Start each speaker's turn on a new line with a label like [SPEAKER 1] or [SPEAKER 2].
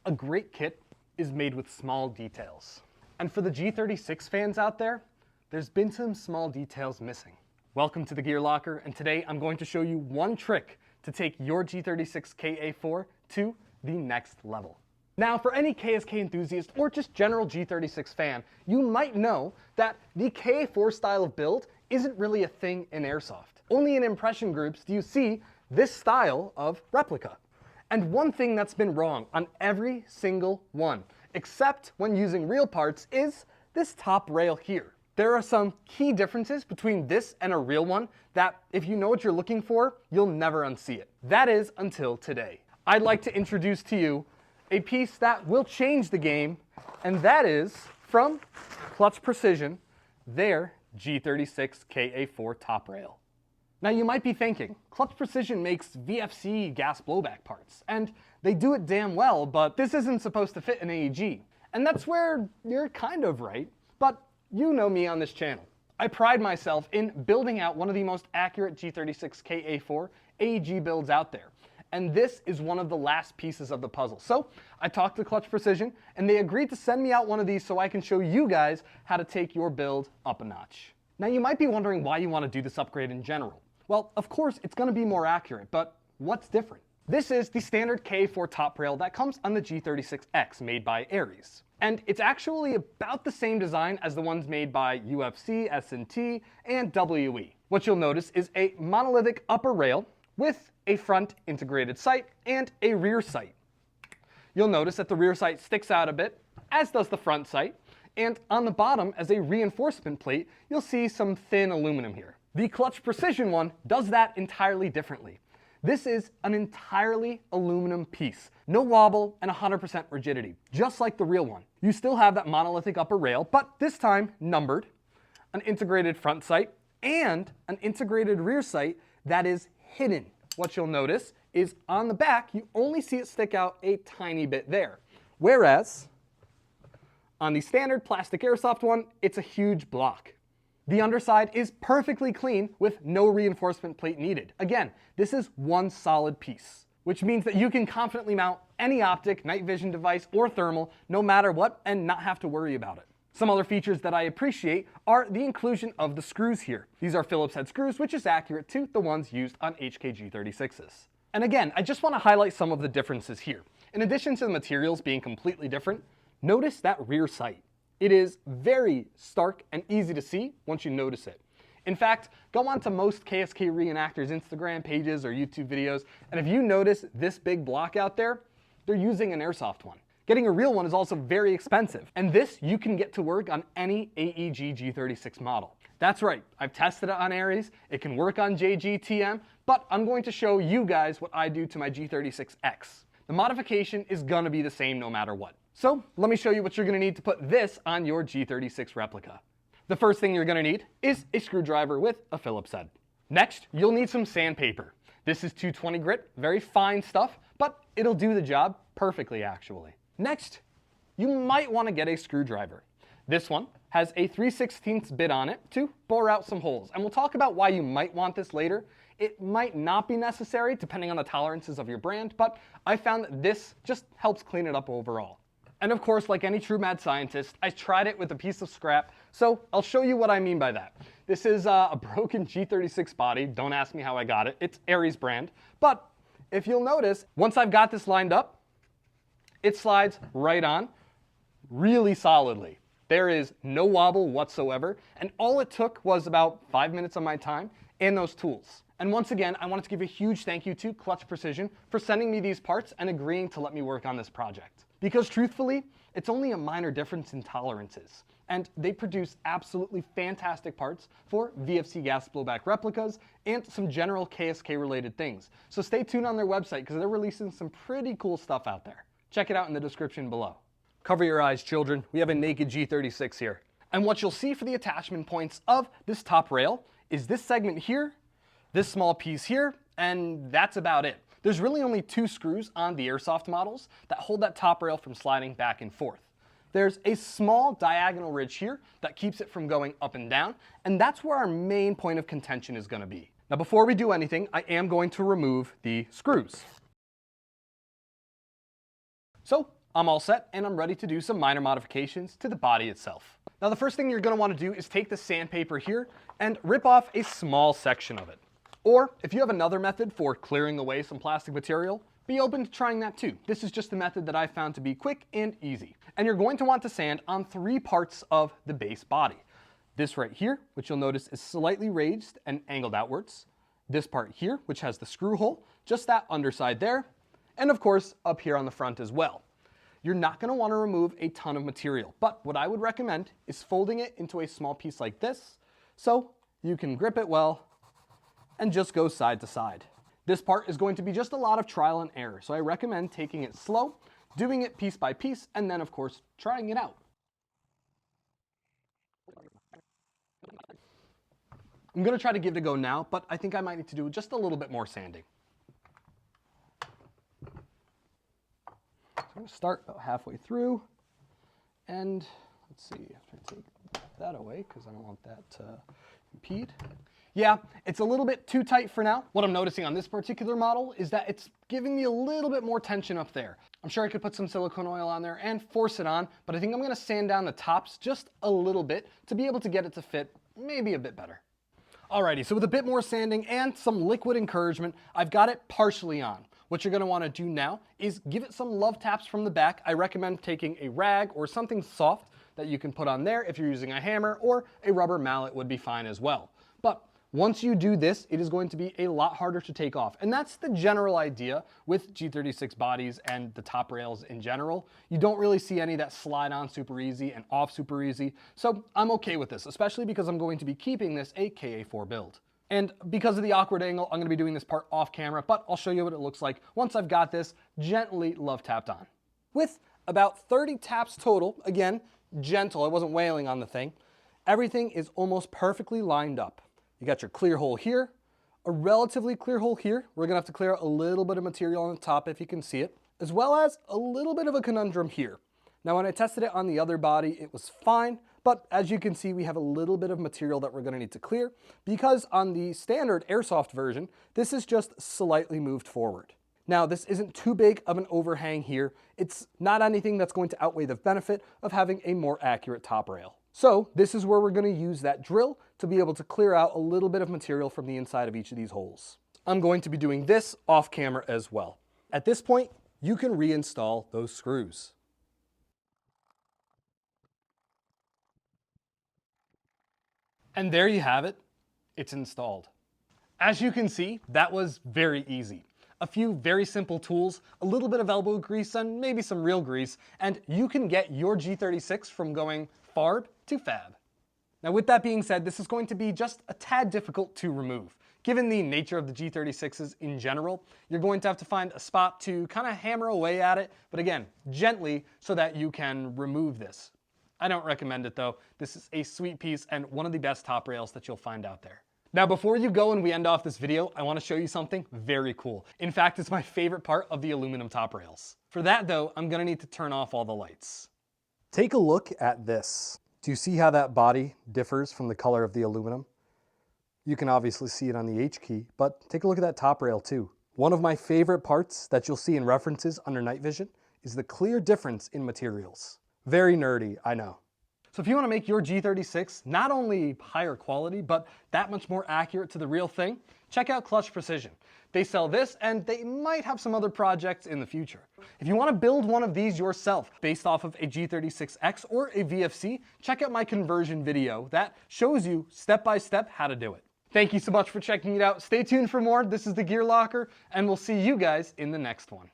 [SPEAKER 1] A great kit is made with small details. And for the G36 fans out there, there's been some small details missing. Welcome to the Gear.Locker, and today I'm going to show you one trick to take your G36Ka4 to the next level. Now, for any KSK enthusiast or just general G36 fan, you might know that the Ka4 style of build isn't really a thing in Airsoft. Only in impression groups do you see this style of replica. And one thing that's been wrong on every single one, except when using real parts, is this top rail here. There are some key differences between this and a real one that, if you know what you're looking for, you'll never unsee it. That is until today. I'd like to introduce to you a piece that will change the game, and that is from Clutch Precision, their G36Ka4 Top Rail. Now you might be thinking, Clutch Precision makes VFC gas blowback parts, and they do it damn well, but this isn't supposed to fit an AEG. And that's where you're kind of right, but you know me on this channel. I pride myself in building out one of the most accurate G36Ka4 AEG builds out there. And this is one of the last pieces of the puzzle. So I talked to Clutch Precision, and they agreed to send me out one of these so I can show you guys how to take your build up a notch. Now you might be wondering why you want to do this upgrade in general. Well, of course, it's going to be more accurate, but what's different? This is the standard Ka4 top rail that comes on the G36X made by AEGs. And it's actually about the same design as the ones made by UFC, S&T, and WE. What you'll notice is a monolithic upper rail with a front integrated sight and a rear sight. You'll notice that the rear sight sticks out a bit, as does the front sight, and on the bottom, as a reinforcement plate, you'll see some thin aluminum here. The Clutch Precision one does that entirely differently. This is an entirely aluminum piece. No wobble and 100% rigidity, just like the real one. You still have that monolithic upper rail, but this time numbered, an integrated front sight, and an integrated rear sight that is hidden. What you'll notice is on the back, you only see it stick out a tiny bit there. Whereas on the standard plastic Airsoft one, it's a huge block. The underside is perfectly clean with no reinforcement plate needed. Again, this is one solid piece, which means that you can confidently mount any optic, night vision device, or thermal, no matter what, and not have to worry about it. Some other features that I appreciate are the inclusion of the screws here. These are Phillips head screws, which is accurate to the ones used on HKG36s. And again, I just want to highlight some of the differences here. In addition to the materials being completely different, notice that rear sight. It is very stark and easy to see once you notice it. In fact, go on to most KSK Reenactors Instagram pages or YouTube videos, and if you notice this big block out there, they're using an Airsoft one. Getting a real one is also very expensive, and this you can get to work on any AEG G36 model. That's right, I've tested it on Aries, it can work on JGTM, but I'm going to show you guys what I do to my G36X. The modification is gonna be the same no matter what. So let me show you what you're gonna need to put this on your G36 replica. The first thing you're gonna need is a screwdriver with a Phillips head. Next, you'll need some sandpaper. This is 220 grit, very fine stuff, but it'll do the job perfectly actually. Next, you might wanna get a screwdriver. This one has a 3/16 bit on it to bore out some holes, and we'll talk about why you might want this later. It might not be necessary depending on the tolerances of your brand, but I found that this just helps clean it up overall. And of course, like any true mad scientist, I tried it with a piece of scrap, so I'll show you what I mean by that. This is a broken G36 body. Don't ask me how I got it. It's Aries brand. But if you'll notice, once I've got this lined up, it slides right on really solidly. There is no wobble whatsoever, and all it took was about 5 minutes of my time and those tools. And once again, I wanted to give a huge thank you to Clutch Precision for sending me these parts and agreeing to let me work on this project. Because truthfully, it's only a minor difference in tolerances, and they produce absolutely fantastic parts for VFC gas blowback replicas and some general KSK related things. So stay tuned on their website because they're releasing some pretty cool stuff out there. Check it out in the description below. Cover your eyes, children. We have a naked G36 here. And what you'll see for the attachment points of this top rail is this segment here, this small piece here, and that's about it. There's really only 2 screws on the Airsoft models that hold that top rail from sliding back and forth. There's a small diagonal ridge here that keeps it from going up and down, and that's where our main point of contention is going to be. Now before we do anything, I am going to remove the screws. So I'm all set and I'm ready to do some minor modifications to the body itself. Now the first thing you're going to want to do is take the sandpaper here and rip off a small section of it. Or if you have another method for clearing away some plastic material, be open to trying that too. This is just a method that I found to be quick and easy. And you're going to want to sand on 3 parts of the base body. This right here, which you'll notice is slightly raised and angled outwards. This part here, which has the screw hole, just that underside there. And of course, up here on the front as well. You're not going to want to remove a ton of material, but what I would recommend is folding it into a small piece like this, so you can grip it well and just go side to side. This part is going to be just a lot of trial and error, so I recommend taking it slow, doing it piece by piece, and then of course, trying it out. I'm going to try to give it a go now, but I think I might need to do just a little bit more sanding. I'm going to start about halfway through, and let's see, I'm going to take that away because I don't want that to impede. Yeah, it's a little bit too tight for now. What I'm noticing on this particular model is that it's giving me a little bit more tension up there. I'm sure I could put some silicone oil on there and force it on, but I think I'm going to sand down the tops just a little bit to be able to get it to fit maybe a bit better. Alrighty, so with a bit more sanding and some liquid encouragement, I've got it partially on. What you're going to want to do now is give it some love taps from the back. I recommend taking a rag or something soft that you can put on there. If you're using a hammer, or a rubber mallet would be fine as well. But once you do this, it is going to be a lot harder to take off. And that's the general idea with G36 bodies and the top rails in general. You don't really see any that slide on super easy and off super easy. So I'm okay with this, especially because I'm going to be keeping this a Ka4 build. And because of the awkward angle, I'm going to be doing this part off camera, but I'll show you what it looks like once I've got this gently love tapped on. With about 30 taps total, again, gentle, I wasn't wailing on the thing, everything is almost perfectly lined up. You got your clear hole here, a relatively clear hole here. We're going to have to clear out a little bit of material on the top if you can see it, as well as a little bit of a conundrum here. Now when I tested it on the other body, it was fine, but as you can see, we have a little bit of material that we're going to need to clear because on the standard Airsoft version, this is just slightly moved forward. Now, this isn't too big of an overhang here. It's not anything that's going to outweigh the benefit of having a more accurate top rail. So this is where we're going to use that drill to be able to clear out a little bit of material from the inside of each of these holes. I'm going to be doing this off camera as well. At this point, you can reinstall those screws. And there you have it, it's installed. As you can see, that was very easy. A few very simple tools, a little bit of elbow grease and maybe some real grease, and you can get your G36 from going FARB to FAB. Now with that being said, this is going to be just a tad difficult to remove. Given the nature of the G36s in general, you're going to have to find a spot to kind of hammer away at it, but again, gently so that you can remove this. I don't recommend it though. This is a sweet piece and one of the best top rails that you'll find out there. Now before you go and we end off this video, I want to show you something very cool. In fact, it's my favorite part of the aluminum top rails. For that though, I'm going to need to turn off all the lights. Take a look at this. Do you see how that body differs from the color of the aluminum? You can obviously see it on the H key, but take a look at that top rail too. One of my favorite parts that you'll see in references under night vision is the clear difference in materials. Very nerdy, I know. So if you want to make your G36 not only higher quality, but that much more accurate to the real thing, check out Clutch Precision. They sell this and they might have some other projects in the future. If you want to build one of these yourself based off of a G36X or a VFC, check out my conversion video that shows you step by step how to do it. Thank you so much for checking it out. Stay tuned for more. This is the Gear Locker and we'll see you guys in the next one.